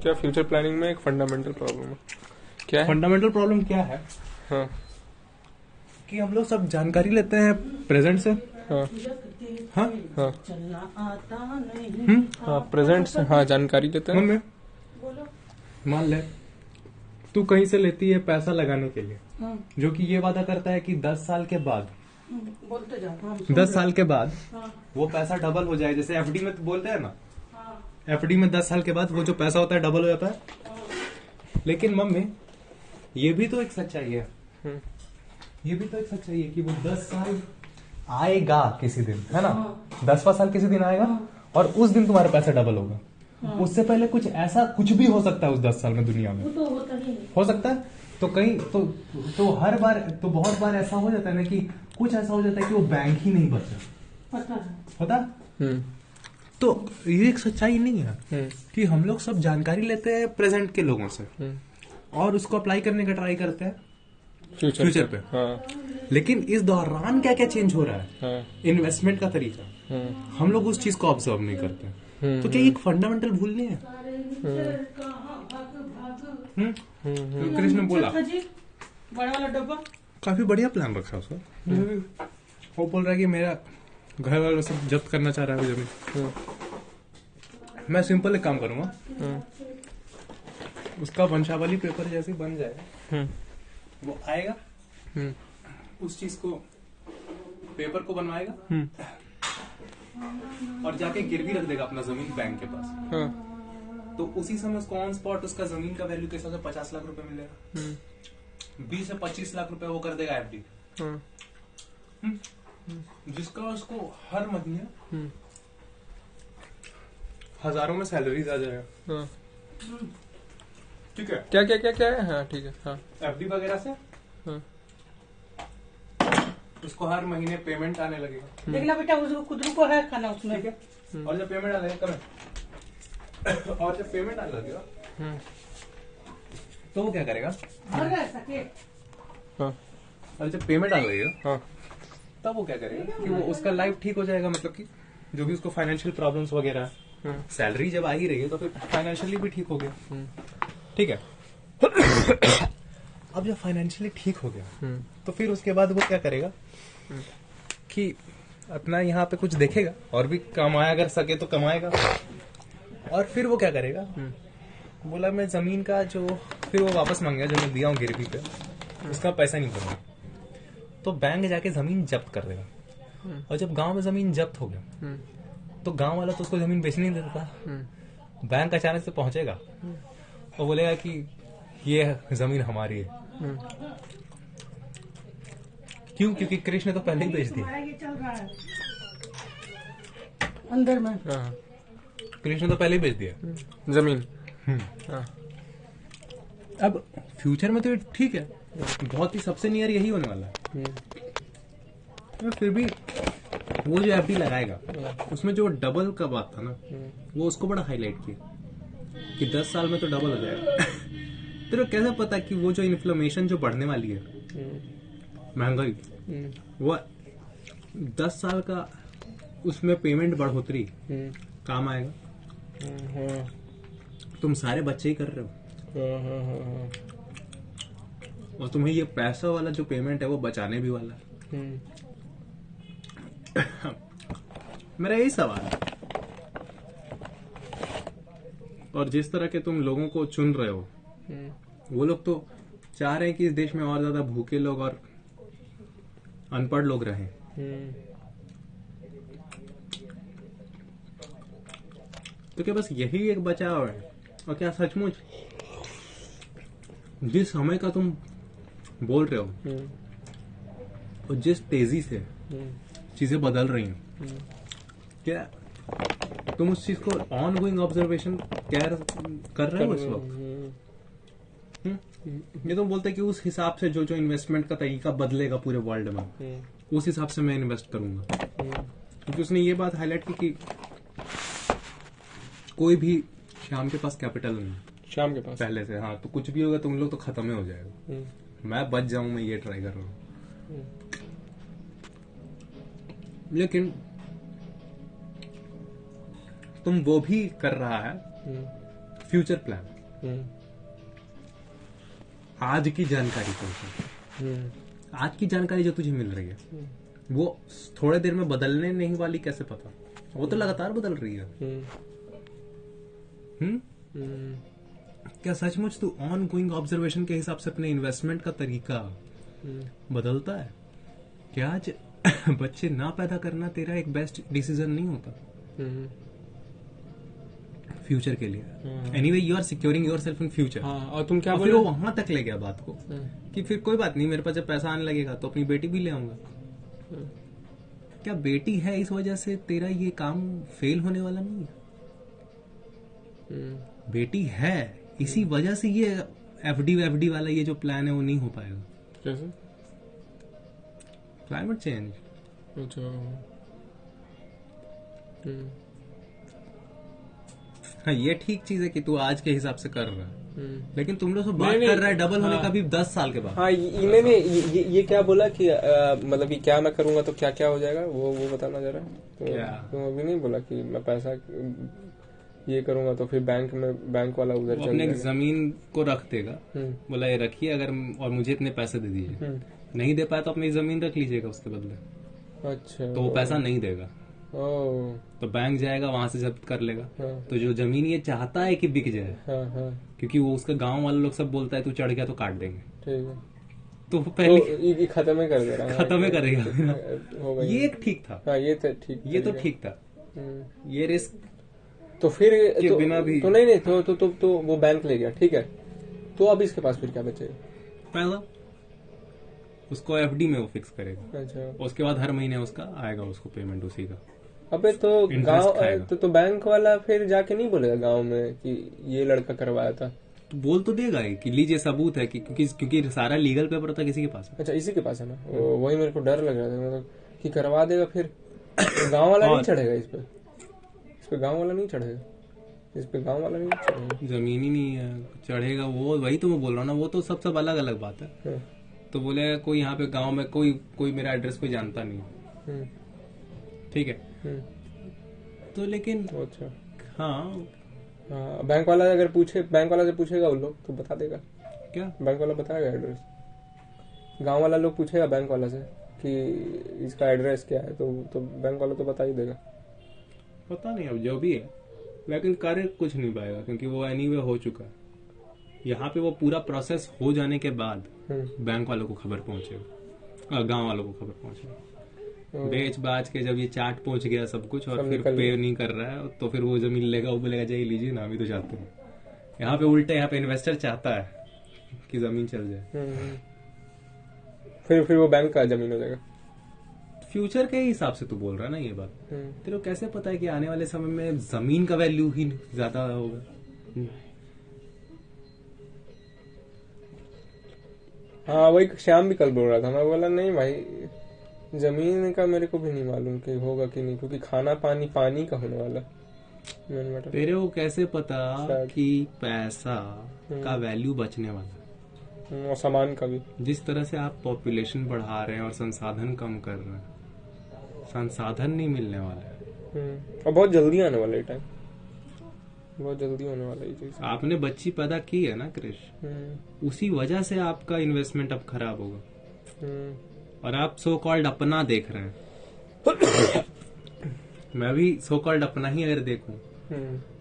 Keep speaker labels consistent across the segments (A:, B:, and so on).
A: क्या future planning में एक फंडामेंटल प्रॉब्लम है? क्या है
B: फंडामेंटल प्रॉब्लम क्या है
A: हाँ
B: कि हम लोग सब जानकारी लेते हैं प्रेजेंट से।
A: हाँ
B: हाँ
A: हाँ हाँ प्रेजेंट से हाँ जानकारी लेते हैं।
B: मम्मी मान ले तू कहीं से लेती है पैसा लगाने के लिए, जो कि ये वादा करता है कि 10 साल के बाद
C: बोलते जाओ
B: 10 साल के बाद वो पैसा डबल हो जाए। जैसे एफडी में तो बोलते हैं ना, एफडी में 10 साल के बाद वो जो पैसा होता है डबल हो जाता है। लेकिन मम्मी ये भी तो एक सच्चाई है, ये भी तो एक सच्चाई है कि वो 10 साल आएगा किसी दिन, है ना? 10वां साल किसी दिन आएगा और उस दिन तुम्हारा पैसा डबल होगा। उससे पहले कुछ ऐसा कुछ भी हो सकता है उस 10 साल में दुनिया में,
C: वो तो होता ही नहीं।
B: हो सकता है। तो कहीं तो हर बार तो बहुत बार ऐसा हो जाता है ना कि कुछ ऐसा हो जाता है कि वो बैंक ही नहीं बचा,
C: पता है
B: पता। तो ये एक सच्चाई नहीं है कि हम लोग सब जानकारी लेते हैं प्रेजेंट के लोगों से और उसको अप्लाई करने का ट्राई करते हैं फ्यूचर पे।
A: हाँ
B: लेकिन इस दौरान क्या क्या चेंज हो रहा है,
A: हाँ
B: इन्वेस्टमेंट का तरीका, हम लोग उस चीज को ऑब्जर्व नहीं करते। तो क्या ये एक फंडामेंटल भूल नहीं है? तो कृष्ण बोला
C: बड़ा वाला डब्बा
B: काफी बढ़िया प्लान रखा है उसका। वो बोल रहा है कि मेरा घर वाला सब जब्त करना चाह रहा है जमीन। मैं सिंपल एक काम करूंगा, उसका वंशावली पेपर जैसे बन जाएगा वो आएगा, उस चीज को पेपर को बनवाएगा और जाके गिरवी रख देगा अपना जमीन बैंक के पास।
A: हाँ
B: तो उसी समय उसको ऑन स्पॉट उसका जमीन का वैल्यू के हिसाब से 50 लाख रुपए मिलेगा। 20 से 25 लाख रुपए वो कर देगा एफडी, जिसका उसको हर महीने हजारों में सैलरीज आ जाएगा।
A: हाँ
B: ठीक है,
A: क्या क्या क्या क्या है हाँ ठीक है हाँ
B: एफडी वगैरह से
A: हाँ
B: उसको हर महीने पेमेंट आने लगेगा।
C: देखना बेटा उसको खुद को है खाना उसमें।
B: ठीक है, और जब पेमेंट आने लगेगा और जब पेमेंट आने लगेगा तो वो क्या करेगा,
C: भर गए सके
A: हाँ
B: और जब पेमेंट आने लगेगा
A: हाँ
B: तब वो क्या करेगा कि वो उसका लाइफ ठीक हो जाएगा। मतलब कि जो भी उसको फाइनेंशियल प्रॉब्लम्स वगैरह है, सैलरी जब आ ही रही है तो फिर फाइनेंशियली भी ठीक हो गया। ठीक है, अब जब फाइनेंशियली ठीक हो गया तो फिर उसके बाद वो क्या करेगा कि अपना यहाँ पे कुछ देखेगा और भी कमाया अगर सके तो कमाएगा। और फिर वो क्या करेगा, बोला मैं जमीन का जो फिर वो वापस मांगेगा जो मैं दिया हूँ गिरवी पे, उसका पैसा नहीं दूंगा। तो बैंक जाके जमीन जब्त कर देगा। और जब गांव में जमीन जब्त हो गया तो गांव वाला तो उसको जमीन बेचने नहीं देता। बैंक अचानक से पहुंचेगा और बोलेगा कि ये जमीन हमारी है। क्यों? क्योंकि कृष्ण ने तो पहले ही बेच दिया।
C: ये चल रहा है अंदर में।
A: हाँ
B: कृष्ण ने तो पहले ही बेच दिया
A: जमीन हाँ
B: अब फ्यूचर में तो ये ठीक है, बहुत ही सबसे नियर यही होने वाला है। तो फिर भी वो जो एफडी लगाएगा उसमें जो डबल का बात था ना, वो उसको बड़ा हाईलाइट किया कि 10 साल में तो डबल हो जाएगा। तेरे को कैसे पता कि वो जो इन्फ्लेमेशन जो बढ़ने वाली है, महंगाई, वो 10 साल का उसमें पेमेंट बढ़ोतरी काम आएगा? तुम सारे बच्चे ही कर रहे हो और तुम्हें ये पैसा वाला जो पेमेंट है वो बचाने भी वाला है। मेरा यही सवाल है। और जिस तरह के तुम लोगों को चुन रहे हो, वो लोग तो चाह रहे हैं कि इस देश में और ज्यादा भूखे लोग और अनपढ़ लोग रहें। तो क्या बस यही एक बचाव है? और क्या सचमुच जिस समय का तुम बोल रहे हो और जिस तेजी से चीजें बदल रही हैं, क्या तुम उस चीज को ऑन गोइंग ऑब्जर्वेशन कर रहे हो इस वक्त? ये तुम बोलते कि उस हिसाब से जो जो इन्वेस्टमेंट का तरीका बदलेगा पूरे वर्ल्ड में, उस हिसाब से मैं इन्वेस्ट करूंगा। क्योंकि उसने ये बात हाईलाइट की कि कोई भी शाम के पास कैपिटल नहीं,
A: शाम के पास
B: पहले से। हाँ, तो कुछ भी होगा तुम लोग तो खत्म ही हो जाएगा। मैं बच जाऊं, मैं ये ट्राई कर रहा हूं। लेकिन तुम वो भी कर रहा है फ्यूचर प्लान। आज की जानकारी कौन आज की जानकारी जो तुझे मिल रही है वो थोड़े देर में बदलने नहीं वाली, कैसे पता? वो तो लगातार बदल रही है। क्या सचमुच तू ऑन गोइंग ऑब्जर्वेशन के हिसाब से अपने इन्वेस्टमेंट का तरीका बदलता है? क्या आज बच्चे ना पैदा करना तेरा एक बेस्ट डिसीजन नहीं होता फ्यूचर के लिए? Anyway you are securing yourself in future.
A: और तुम क्या
B: फिर वो वहां तक ले गया बात को कि फिर कोई बात नहीं, मेरे पास जब पैसा आने लगेगा तो अपनी बेटी भी ले आऊंगा। क्या बेटी है इस वजह से तेरा ये काम फेल होने वाला नहीं है? बेटी है इसी वजह से ये एफडी वाला ये जो प्लान है वो नहीं हो पाएगा।
A: कैसे?
B: Climate change.
A: अच्छा।
B: हाँ, ये ठीक चीज है कि तू आज के हिसाब से कर रहा है, लेकिन तुम लोग बात कर रहा है डबल होने का भी 10 साल के बाद।
A: हाँ, इन्होंने ये क्या बोला कि मतलब कि क्या मैं करूंगा तो क्या क्या हो जाएगा, वो बताना जरा। तो अभी नहीं बोला कि मैं पैसा ये करूंगा तो फिर बैंक वाला उधर चल
B: अपने
A: जाएगा।
B: जमीन को रख देगा, बोला ये रखिए अगर, और मुझे इतने पैसे दे दीजिए। नहीं दे पाया तो अपनी जमीन रख लीजिएगा उसके बदले।
A: अच्छा।
B: तो वो पैसा नहीं देगा तो बैंक जाएगा वहां से जब्त कर लेगा। तो जो जमीन ये चाहता है कि बिक जाए, क्योंकि वो उसका गांव वाले लोग सब बोलता है तू चढ़ गया तो काट देंगे।
A: ठीक है,
B: तो पहले
A: तो खत्म ही कर दे रहा है।
B: खत्म ही करेगा।
A: होगा
B: ये एक ठीक था।
A: हाँ, ये तो ठीक
B: था। ये रिस्क
A: तो फिर
B: के बिना भी
A: तो नहीं तो वो बैंक ले गया, ठीक है। तो अब इसके पास फिर क्या बचेगा?
B: पैसा उसको एफडी में वो फिक्स करेगा।
A: अच्छा।
B: उसके बाद हर महीने उसका आएगा उसको पेमेंट उसी का।
A: अबे तो गांव तो बैंक वाला फिर जाके नहीं बोलेगा गांव में कि ये लड़का करवाया था?
B: तो बोल तो देगा ही कि लीजिए सबूत है कि क्योंकि सारा लीगल पेपर था किसी के पास है।
A: अच्छा, इसी के पास है ना। वही मेरे को डर लग रहा था, मतलब कि करवा देगा फिर गांव वाला नहीं चढ़ेगा इस पे गांव वाला नहीं चढ़ेगा, इस पे गांव वाला नहीं चढ़ेगा।
B: जमीन ही नहीं है, चढ़ेगा वो। वही तो मैं बोल रहा हूँ ना, वो तो सब अलग अलग बात है। तो बोले कोई यहाँ पे गांव में कोई मेरा एड्रेस कोई जानता नहीं, ठीक है। तो लेकिन
A: अच्छा,
B: हाँ,
A: बैंक वाला से पूछेगा वो लोग तो बता देगा
B: क्या?
A: बैंक वाला बताएगा एड्रेस। गांव वाला लोग पूछेगा बैंक वाला से कि इसका एड्रेस क्या है, तो बैंक वाला तो बता ही देगा।
B: पता नहीं अब जो भी है, लेकिन कार्य कुछ नहीं पाएगा क्योंकि वो एनीवे हो चुका है। यहाँ पे वो पूरा प्रोसेस हो जाने के बाद बैंक वालों को खबर पहुंचेगा, गांव वालों को खबर पहुंचेगा। बेच बाज के जब ये चार्ट पहुंच गया सब कुछ और फिर पे नहीं कर रहा है तो फिर वो जमीन लेगा, वो बोलेगा जाइए लीजिए ना, अभी तो चाहते हैं। यहाँ पे उल्टे, यहाँ पे इन्वेस्टर चाहता है कि जमीन चल जाए।
A: फिर वो बैंक का जमीन हो जाएगा।
B: फ्यूचर के हिसाब से तू बोल रहा है ना ये बात। तेरे को कैसे पता है कि आने वाले समय में जमीन का वैल्यू ही ज्यादा होगा?
A: हाँ, वही श्याम भी कल बोल रहा था। मैं बोला नहीं भाई, जमीन का मेरे को भी नहीं मालूम कि होगा कि नहीं, क्योंकि खाना पानी का होने वाला।
B: तेरे को कैसे पता कि पैसा का वैल्यू बचने वाला,
A: और सामान का भी? जिस
B: तरह से आप पॉपुलेशन बढ़ा रहे हैं और संसाधन कम कर रहे हैं, संसाधन नहीं मिलने वाला है।
A: और बहुत जल्दी आने वाला है टाइम, बहुत जल्दी होने वाला है ये चीज।
B: आपने बच्ची पैदा की है ना क्रिश, उसी वजह से आपका इन्वेस्टमेंट अब खराब होगा। और आप सो कॉल्ड अपना देख रहे हैं। मैं भी सो कॉल्ड अपना ही अगर देखूं,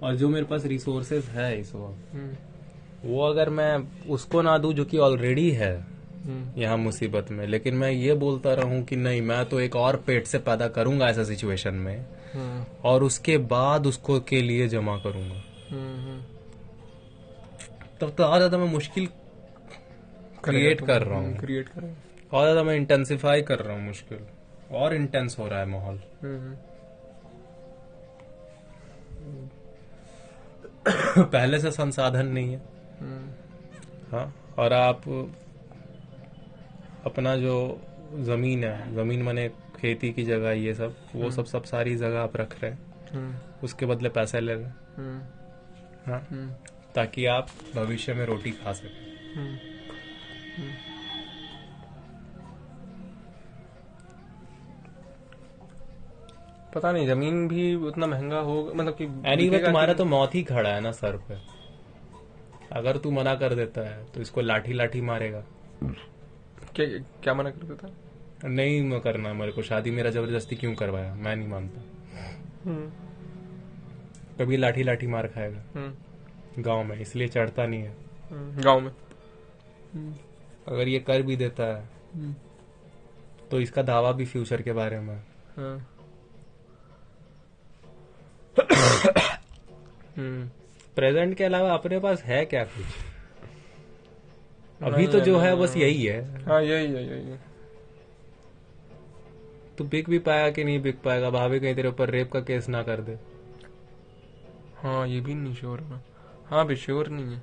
B: और जो मेरे पास रिसोर्सेज है इस वक्त, वो अगर मैं उसको ना दूं जो कि ऑलरेडी है यहाँ मुसीबत में, लेकिन मैं ये बोलता रहूं कि नहीं मैं तो एक और पेट से पैदा करूंगा ऐसा सिचुएशन में, और उसके बाद उसको के लिए जमा करूंगा, तब तो और ज्यादा मैं मुश्किल क्रिएट कर रहा हूँ, और ज्यादा मैं इंटेंसिफाई कर रहा हूँ मुश्किल, और इंटेंस हो रहा है माहौल। पहले से संसाधन नहीं है। हाँ, और आप अपना जो जमीन है, जमीन माने खेती की जगह, ये सब वो सब सारी जगह आप रख रहे हैं, उसके बदले पैसे ले रहे हैं, हाँ, ताकि आप भविष्य में रोटी खा सकें।
A: पता नहीं जमीन भी उतना महंगा होगा, मतलब कि
B: एनीवे तुम्हारा तो मौत ही खड़ा है ना सर पे। अगर तू मना कर देता है तो इसको लाठी लाठी मारेगा।
A: क्या मना कर देता?
B: नहीं करना मेरे को शादी, मेरा जबरदस्ती क्यों करवाया, मैं नहीं मानता। कभी लाठी लाठी मार खाएगा गांव में, इसलिए चढ़ता नहीं है
A: गांव में।
B: अगर ये कर भी देता है तो इसका दावा भी फ्यूचर के बारे में। प्रेजेंट के अलावा अपने पास है क्या कुछ? अभी तो जो है बस यही है।
A: हाँ यही है।
B: तू बिक भी पाएगा कि नहीं बिक पाएगा, भाभी कहीं तेरे ऊपर रेप का केस ना कर दे।
A: हाँ ये भी नहीं श्योर है। हाँ भी श्योर नहीं है,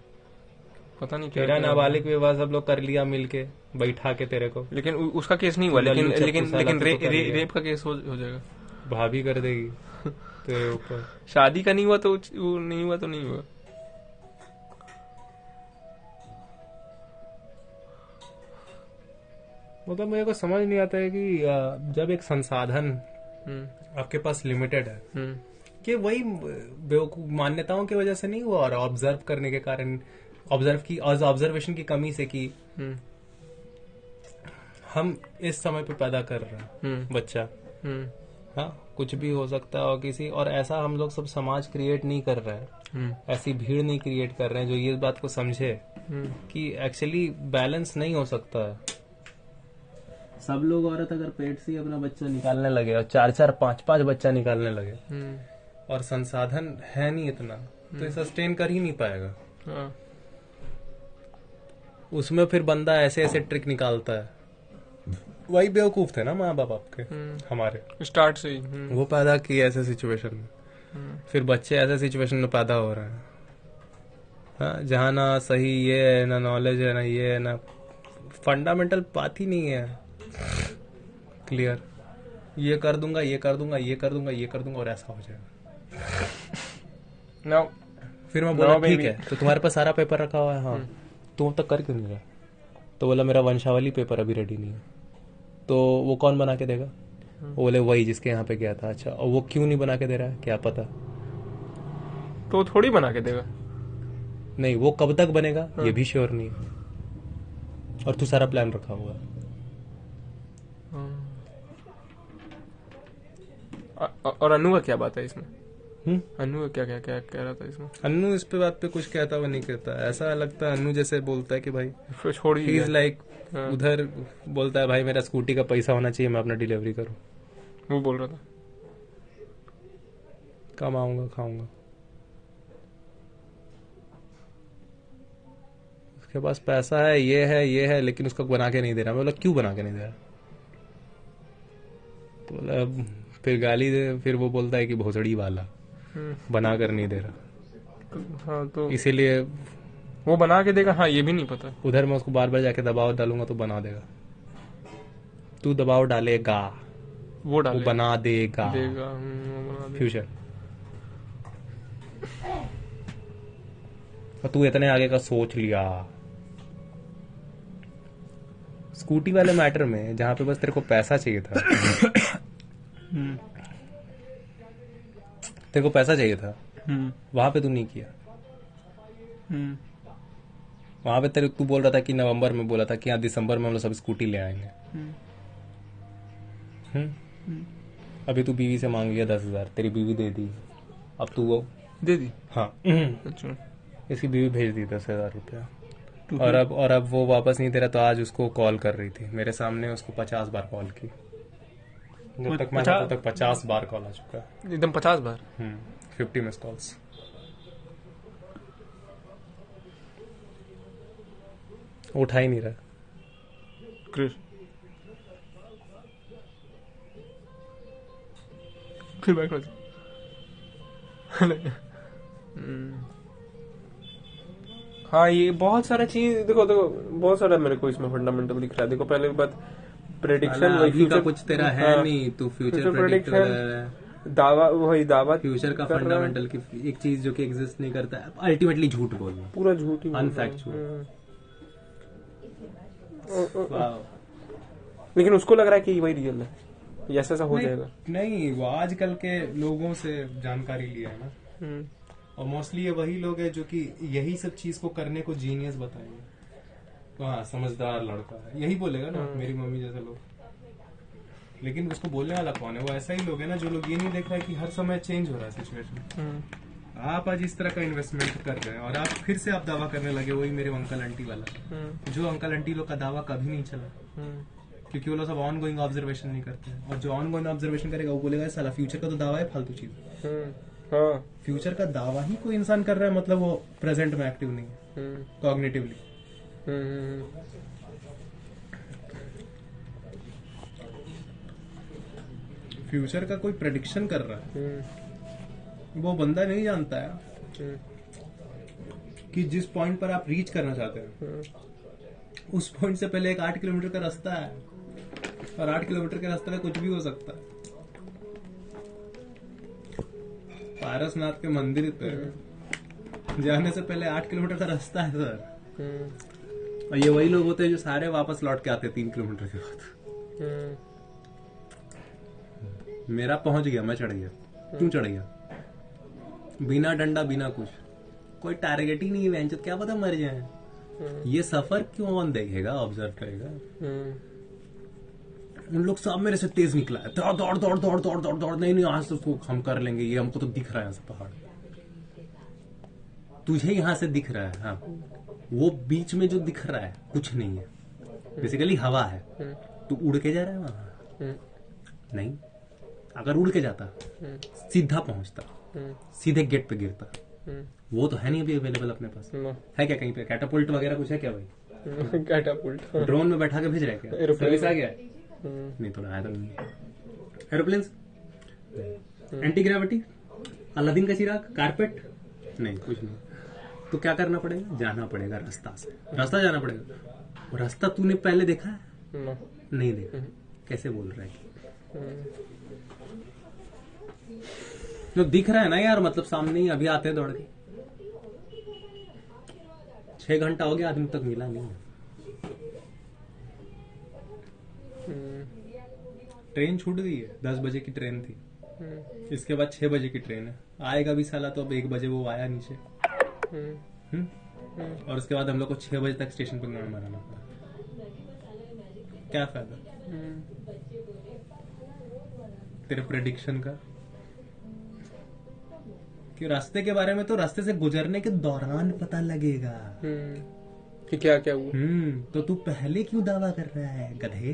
A: पता नहीं क्या।
B: तेरा नाबालिग विवाह सब लोग कर लिया मिलके बैठा के तेरे को,
A: लेकिन उसका केस नहीं हुआ। लेकिन रेप का केस हो जाएगा।
B: भाभी कर देगी तेरे ऊपर।
A: शादी का नहीं हुआ तो नहीं हुआ।
B: मतलब मेरे को समझ नहीं आता है कि जब एक संसाधन आपके पास लिमिटेड है कि वही बेवकूफ मान्यताओं की वजह से नहीं हुआ, और ऑब्जर्व करने के कारण, ऑब्जर्वेशन की कमी से कि हम इस समय पे पैदा कर रहे हैं बच्चा। हाँ कुछ भी हो सकता है और किसी, और ऐसा हम लोग सब समाज क्रिएट नहीं कर रहे हैं, ऐसी भीड़ नहीं क्रिएट कर रहे हैं जो ये बात को समझे कि एक्चुअली बैलेंस नहीं हो सकता है। सब लोग औरत अगर पेट से अपना बच्चा निकालने लगे और 4-4 5-5 बच्चा निकालने लगे और संसाधन है नहीं इतना, तो सस्टेन कर ही नहीं पाएगा। उसमें फिर बंदा ऐसे ऐसे ट्रिक निकालता है। वही बेवकूफ थे ना माँ बाप आपके, हमारे
A: स्टार्ट से ही
B: वो पैदा किए ऐसे सिचुएशन में, फिर बच्चे ऐसे सिचुएशन में पैदा हो रहे हैं। हाँ, जहाँ ना सही ये है, ना नॉलेज है, ना ये है, ना फंडामेंटल बात ही नहीं है क्लियर। ये कर दूंगा और ऐसा हो जाएगा।
A: no.
B: फिर मैं बोला ठीक है, तो तुम्हारे पास सारा पेपर रखा हुआ है, हाँ तुम तक कर क्यों नहीं रहा? तो बोला मेरा वंशावली पेपर अभी रेडी नहीं है। तो वो कौन बना के देगा? वो बोले वही जिसके यहाँ पे गया था। अच्छा, और वो क्यों नहीं बना के दे रहा है, क्या पता?
A: तो थोड़ी बना के देगा।
B: नहीं, वो कब तक बनेगा ये भी श्योर नहीं है, और तू सारा प्लान रखा हुआ है।
A: और अनु का क्या बात है इसमें? अनु क्या कह रहा था इसमें?
B: अनु इस पे बात पे कुछ कहता हुआ नहीं कहता, ऐसा लगता है अनु जैसे बोलता है कि भाई
A: छोड़िए,
B: ही इज लाइक उधर बोलता है भाई मेरा स्कूटी का पैसा होना चाहिए, मैं अपना डिलीवरी करूं।
A: वो बोल रहा था
B: कमाऊंगा खाऊंगा, उसके पास पैसा है, ये है, लेकिन उसको बना के नहीं दे रहा। मैं बोला क्यों बना के नहीं दे रहा? तो बोला फिर गाली दे, फिर वो बोलता है कि भोसड़ी वाला बना कर नहीं दे रहा।
A: हाँ तो
B: इसीलिए
A: वो बना के देगा। हाँ ये भी नहीं पता।
B: उधर मैं उसको बार बार जाके दबाव डालूंगा तो बना देगा। तू दबाव डालेगा वो बना देगा फ्यूचर। और तू इतने आगे का सोच लिया। स्कूटी वाले मैटर में जहां पे बस तेरे को पैसा चाहिए था, तेरे को पैसा चाहिए था, वहां पे तू नहीं किया। वहां पे तेरे तू बोल रहा था कि नवंबर में बोला था कि हाँ दिसंबर में हम लोग सब स्कूटी ले आएंगे। अभी तू बीवी से मांग लिया 10,000, तेरी बीवी दे दी, अब तू वो
A: दे दी।
B: हाँ
A: अच्छा, इसकी
B: बीवी भेज दी 10,000 रुपया, और अब वो वापस नहीं दे रहा। तो आज उसको कॉल कर रही थी मेरे सामने, उसको 50 बार कॉल की। जब तक मैं तब तक 50 बार कॉल आ चुका है,
A: एकदम 50 बार।
B: 50 मिस कॉल्स। उठा ही नहीं रहा।
A: फिर बैठ हाँ ये बहुत सारा चीज देखो बहुत सारा मेरे को इसमें फंडामेंटल दिख रहा है। देखो पहले बात प्रेडिक्शन,
B: अभी का कुछ तेरा है नहीं, तू फ्यूचर प्रेडिक्शन
A: दावा, वही दावा
B: फ्यूचर का फंडामेंटल की एक चीज जो कि एग्जिस्ट नहीं करता है, अल्टीमेटली झूठ बोलना,
A: पूरा झूठ ही,
B: अनफैक्चुअल।
A: लेकिन उसको लग रहा है कि वही रियल है, ऐसा हो जाएगा।
B: नहीं, वो आजकल के लोगों से जानकारी लिया है ना। और मोस्टली ये वही लोग हैं जो कि यही सब चीज को करने को जीनियस बताएंगे। तो हाँ, समझदार लड़का है, यही बोलेगा ना मेरी मम्मी जैसे लोग। लेकिन उसको बोलने वाला कौन है? वो ऐसा ही लोग है ना जो लोग ये नहीं देख रहा है कि हर समय चेंज हो रहा है सिचुएशन। आप आज इस तरह का इन्वेस्टमेंट कर रहे हैं और आप फिर से आप दावा करने लगे वही मेरे अंकल आंटी वाला। जो अंकल आंटी लोग का दावा कभी नहीं चला, क्योंकि वो लोग सब ऑन गोइंग ऑब्जर्वेशन नहीं करते हैं। और जो ऑन गोइंग ऑब्जर्वेशन करेगा वो बोलेगा साला फ्यूचर का तो दावा है फालतू चीज। फ्यूचर का दावा ही कोई इंसान कर रहा है मतलब वो प्रेजेंट में एक्टिव नहीं है कॉग्निटिवली। फ्यूचर का कोई प्रेडिक्शन कर रहा है, वो बंदा नहीं जानता है कि जिस पॉइंट पर आप रीच करना चाहते हैं उस पॉइंट से पहले एक 8 किलोमीटर का रास्ता है, और 8 किलोमीटर के रास्ते में कुछ भी हो सकता है। पारसनाथ के मंदिर पे जाने से पहले 8 किलोमीटर का रास्ता है सर। और ये वही लोग होते हैं जो सारे वापस लौट के आते हैं 3 किलोमीटर के बाद। मेरा पहुंच गया, मैं चढ़ गया। क्यों चढ़ गया? बिना डंडा बिना कुछ, कोई टारगेट ही नहीं है, क्या पता मर जाए। ये सफर क्यों देखेगा, ऑब्जर्व करेगा। उन लोग सब मेरे से तेज निकला है, दौड़ दौड़ दौड़ दौड़ दौड़ दौड़ दौड़, नहीं आज तो हम कर लेंगे, ये हमको तो दिख रहा है पहाड़, तुझे यहां से दिख रहा है। हाँ, वो बीच में जो दिख रहा है कुछ नहीं है, बेसिकली हवा है। तू उड़ के जा रहा है वहां? नहीं, अगर उड़ के जाता सीधा पहुंचता, सीधे गेट पे गिरता। वो तो है नहीं अभी अवेलेबल अपने पास। है क्या कहीं पे कैटापुल्ट वगैरह कुछ है क्या भाई?
A: कैटापुल्ट
B: ड्रोन में बैठा के भेज रहे क्या? सर्विस आ गया है? नहीं, तो आया तो नहीं। एरोप्लेन, एंटी ग्रेविटी, अलादीन का चिराग, कारपेट, नहीं कुछ नहीं। तो क्या करना पड़ेगा? जाना पड़ेगा रास्ता से, रास्ता जाना पड़ेगा। और रास्ता तूने पहले देखा है? नहीं देखा। कैसे बोल रहा है? तो दिख रहा है ना यार, मतलब सामने ही अभी आते हैं दौड़ के। 6 घंटा हो गया, आदमी तक मिला नहीं। ट्रेन छूट गई है, 10 बजे की ट्रेन थी, इसके बाद 6 बजे की ट्रेन है। आएगा भी साला तो अब 1 बजे वो आया नीचे। और उसके बाद हम लोग को 6 बजे तक स्टेशन पर गाड़ मारना पड़ा। क्या फायदा तेरे प्रेडिक्शन का? कि रास्ते के बारे में तो रास्ते से गुजरने के दौरान पता लगेगा
A: कि क्या क्या हुआ।
B: तो तू पहले क्यों दावा कर रहा है? गधे,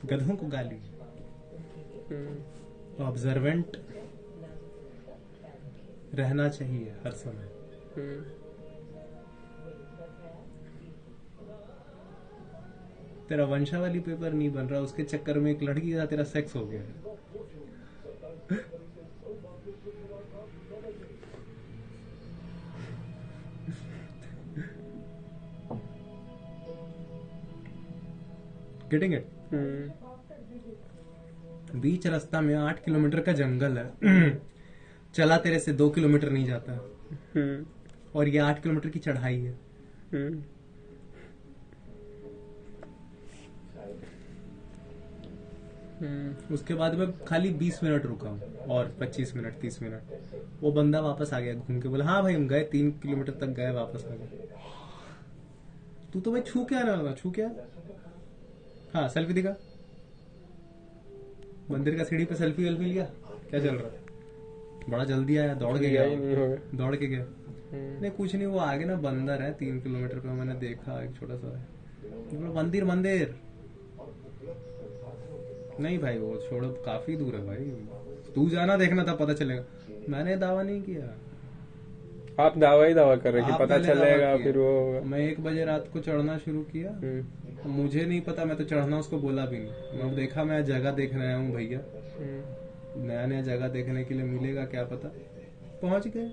B: गधों को गाली। ऑब्जर्वेंट रहना चाहिए हर समय। तेरा वंशावली पेपर नहीं बन रहा, उसके चक्कर में एक लड़की का तेरा सेक्स हो गया। Getting it? बीच रास्ता में 8 किलोमीटर का जंगल है। चला तेरे से 2 किलोमीटर नहीं जाता, और ये 8 किलोमीटर की चढ़ाई है। उसके बाद मैं खाली 20 मिनट रुका हूँ, और 25 मिनट 30 मिनट। वो बंदा वापस आ गया घूम के, बोला हाँ भाई हम गए 3 किलोमीटर तक गए, वापस आ गए। तू तो भाई छू क्या रहा? छू क्या? हाँ, सेल्फी दिखा। मंदिर का सीढ़ी पे सेल्फी वेल्फी लिया? क्या चल रहा? बड़ा जल्दी आया, दौड़ के गया। दौड़ के गया? नहीं कुछ नहीं, वो आगे ना बंदर है 3 किलोमीटर पे, मैंने देखा एक छोटा सा है। मंदिर मंदिर नहीं भाई, वो छोड़ो, काफी दूर है भाई। तू जाना, देखना था, पता चलेगा। मैंने दावा नहीं किया।
A: आप दावा ही दावा कर रहे कि पता चलेगा, फिर वो होगा।
B: मैं 1 बजे रात को चढ़ना शुरू किया। मुझे नहीं पता, मैं तो चढ़ना उसको बोला भी नहीं। मैं देखा, मैं जगह देखने आया हूँ भैया, नया नया जगह देखने के लिए मिलेगा क्या पता। पहुंच गए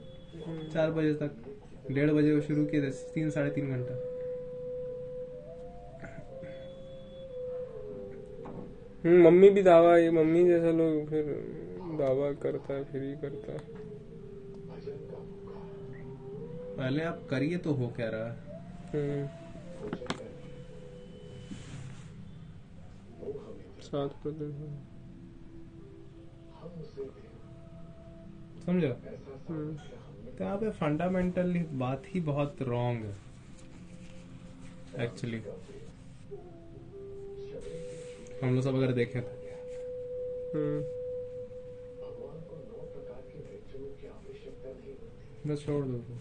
B: 4 बजे तक, 1:30 बजे वो शुरू किए थे, 3 साढ़े 3 घंटा।
A: मम्मी भी दावा, ये मम्मी जैसा लोग फिर दावा करता है, फिर ही करता है।
B: पहले आप करिए तो हो क्या रहा है।
A: 7%।
B: समझो। तो यहाँ पे फंडामेंटली बात ही बहुत रॉन्ग है एक्चुअली। हम लोग सब अगर देखें तो बस छोड़ दो।